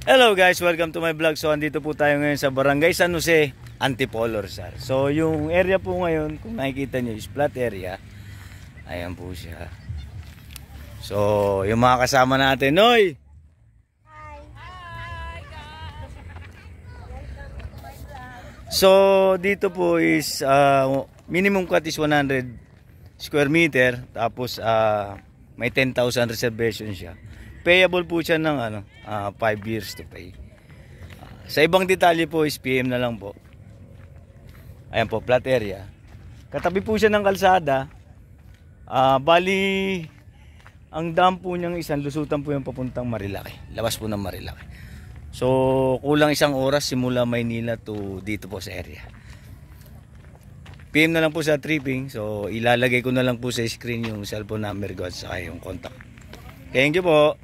Hello guys, welcome to my vlog. So andito po tayo ngayon sa Barangay San Jose, Antipolo, Rizal. So yung area po ngayon, kung nakikita nyo is flat area. Ayan po siya. So yung mga kasama natin, Noy! So dito po is minimum cut is 100 square meter. Tapos may 10,000 reservation siya. Payable po siya ng 5 years to pay. Sa ibang detalye po is PM na lang po. Ayan po, flat area. Katabi po siya ng kalsada. Bali, ang dam po niyang isang lusutan po yung papuntang Marilaki. Labas po ng Marilaki. So, kulang isang oras simula Maynila to dito po sa area. PM na lang po sa tripping. So, ilalagay ko na lang po sa screen yung cellphone number ko at saka yung contact. Thank you po.